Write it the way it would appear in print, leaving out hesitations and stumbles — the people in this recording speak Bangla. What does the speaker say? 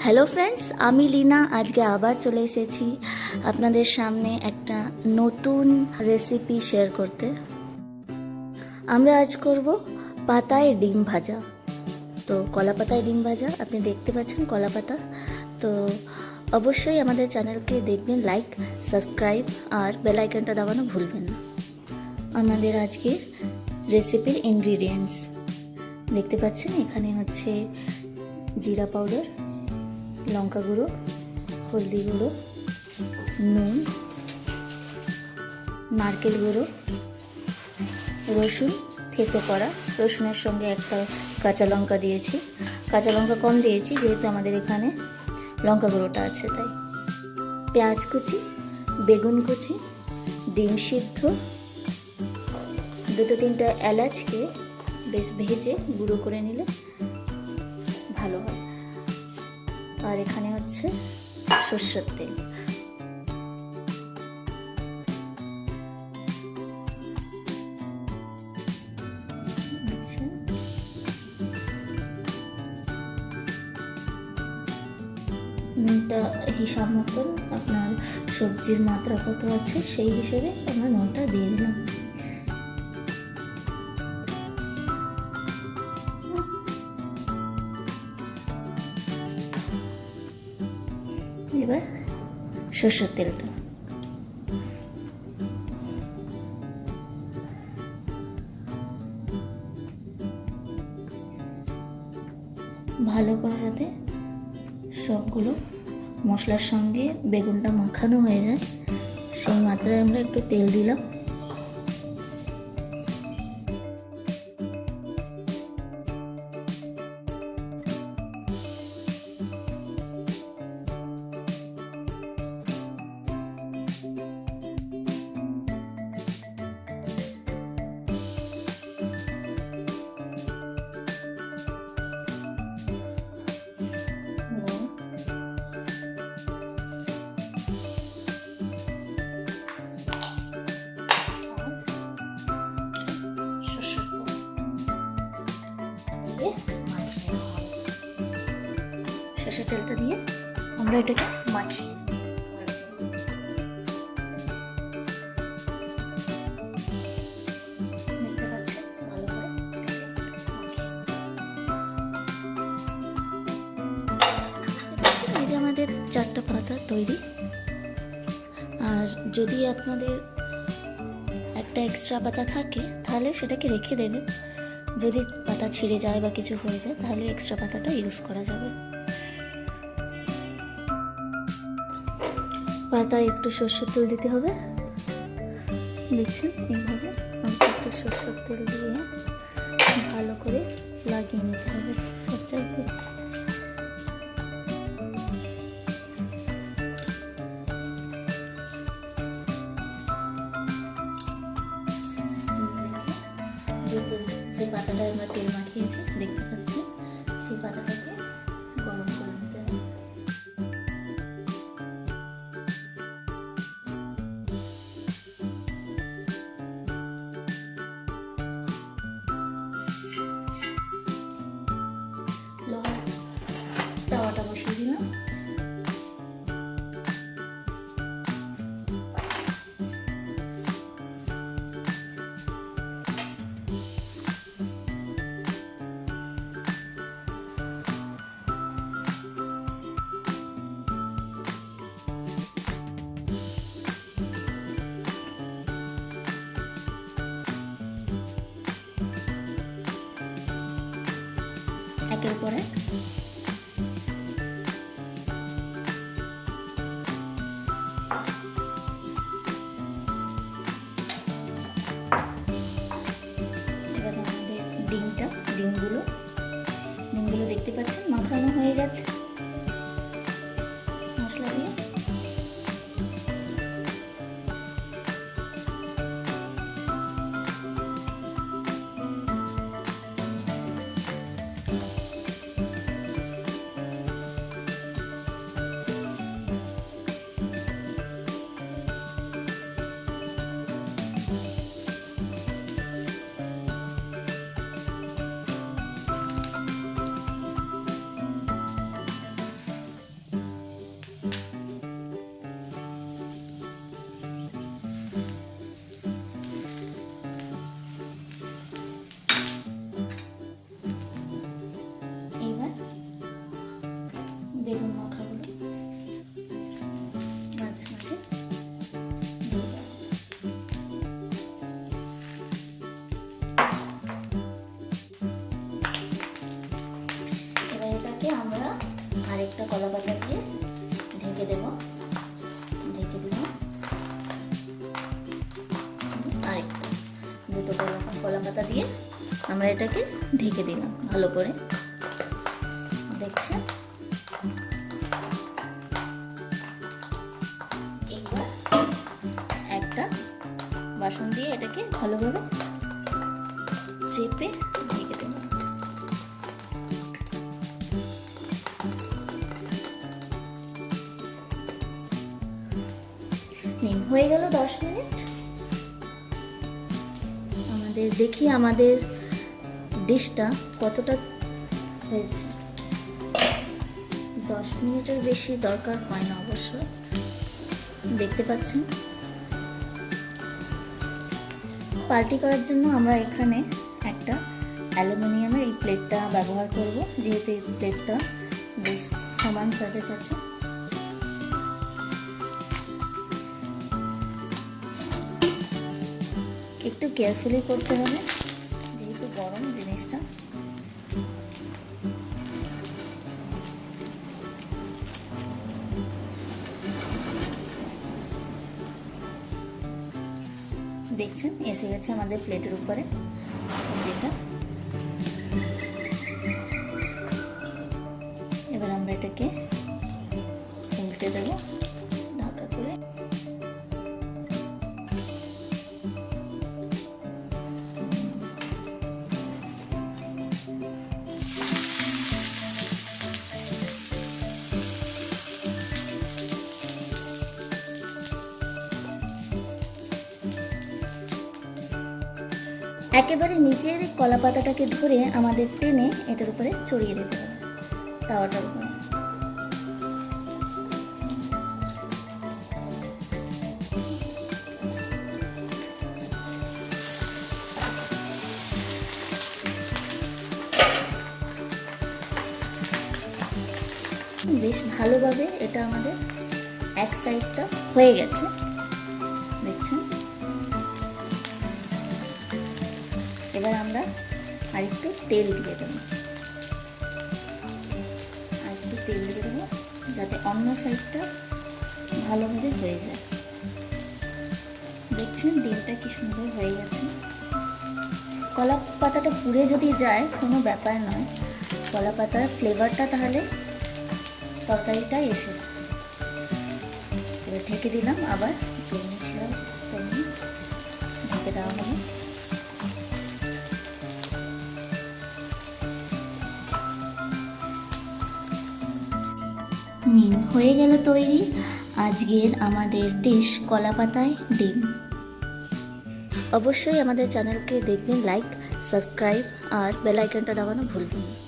হ্যালো ফ্রেন্ডস, আমি লীনা আজকে আবার চলে এসেছি আপনাদের সামনে একটা নতুন রেসিপি শেয়ার করতে। আমরা আজ করব পাতায় ডিম ভাজা। তো কলা পাতায় ডিম ভাজা আপনি দেখতে পাচ্ছেন, কলা পাতা। তো অবশ্যই আমাদের চ্যানেলকে দেখবেন, লাইক, সাবস্ক্রাইব আর বেল আইকনটা দাবানো ভুলবেন না। আমাদের আজকের রেসিপির ইনগ্রিডিয়েন্টস দেখতে পাচ্ছেন, এখানে হচ্ছে জিরা পাউডার, লঙ্কা গুঁড়ো, হলদি গুঁড়ো, নুন, নারকেল গুঁড়ো, রসুন থেতো করা, রসুনের সঙ্গে একটা কাঁচা লঙ্কা দিয়েছি। কাঁচা লঙ্কা কম দিয়েছি যেহেতু আমাদের এখানে লঙ্কা গুঁড়োটা আছে তাই। পেঁয়াজ কুচি, বেগুন কুচি, ডিম সিদ্ধ, দুটো তিনটা এলাচকে বেশ ভেজে গুঁড়ো করে নিলে ভালো হয়। আর এখানে হচ্ছে সরষের তেল। নুনটা হিসাব মতন আপনার সবজির মাত্রা কত আছে সেই হিসেবে আমরা নুনটা দিয়ে দিলাম। এবার সরষের তেলটা ভালো করে যাতে সবগুলো মশলার সঙ্গে বেগুনটা মাখানো হয়ে যায় সেই মাত্রায় আমরা একটু তেল দিলাম। সরষের তেলটা দিয়ে আমরা এটাকে মাখিয়ে দেখতে পাচ্ছেন, ভালো করে এই যে আমাদের 4টা পাতা তৈরি। আর যদি আপনাদের একটা এক্সট্রা পাতা থাকে তাহলে সেটাকে রেখে দেবেন। যদি পাতা ছিঁড়ে যায় বা কিছু হয়ে যায় তাহলে এক্সট্রা পাতাটা ইউজ করা যাবে। পাতায় একটু সরষের তেল দিতে হবে, দেখছেন এইভাবে একটু সরষের তেল দিয়ে ভালো করে লাগিয়ে নিতে হবে সব জায়গায়। যে পাতাটায় আমরা তেল মাখিয়েছি দেখতে পাচ্ছি, সেই পাতাটাকে গরম করে নিতে হবে। লোহার তাওয়াটা বসিয়ে দিলাম। একের পর এক এবার আমাদের ডিমগুলো দেখতে পাচ্ছেন মাখানো হয়ে গেছে মশলা দিয়ে। এটাকে আমরা আরেকটা কলাপাতা দিয়ে ঢেকে দেব। ঢেকে দিব আরেকটা, দুটো কলাপাতা দিয়ে আমরা এটাকে ঢেকে দিলাম ভালো করে। দেখছেন, এবার একটা বাসন দিয়ে এটাকে ভালোভাবে চেপে ঢেকে দেব। হয়ে গেল 10 মিনিট। দেখি আমাদের ডিশটা কতটা হয়েছে। 10 মিনিটের বেশি দরকার হয় না অবশ্য। দেখতে পাচ্ছেন, পার্টি করার জন্য আমরা এখানে একটা অ্যালুমিনিয়ামের এই প্লেটটা ব্যবহার করব, যেহেতু এই প্লেটটা বেশ সমান সারফেস আছে। একটু কেয়ারফুলি করতে হবে যেহেতু গরম জিনিসটা। দেখছেন, এসে গেছে আমাদের প্লেটের উপরে সবজিটা। এবার আমরা এটাকে উল্টে দেব ঢাকা করে। একেবারে নিচের কলা পাতাটাকে ধরে আমাদের টেনে এটার উপরে ছড়িয়ে দিতে হবে তাওয়াটার উপরে। বেশ ভালোভাবে এটা আমাদের এক সাইডটা হয়ে গেছে, দেখছেন। এবার আমরা আরেকটু তেল দিয়ে দেবো, যাতে অন্য সাইডটা ভালোভাবে হয়ে যায়। দেখছেন ডিমটা কি সুন্দর হয়ে গেছে। কলা পাতাটা পুড়ে যদি যায় কোনো ব্যাপার নয়, কলা পাতার ফ্লেভারটা তাহলে তরকারিটা এসে যায়। এবার ঢেকে দিলাম, আবার চিনি ছিলাম ঢেকে দেওয়া হলো। হয়ে গেল তৈরি আজকের আমাদের ডিশ কলা পাতায় ডিম। অবশ্যই আমাদের চ্যানেলকে দেখবেন, লাইক, সাবস্ক্রাইব আর বেল আইকনটা দাবানো ভুলবেন না।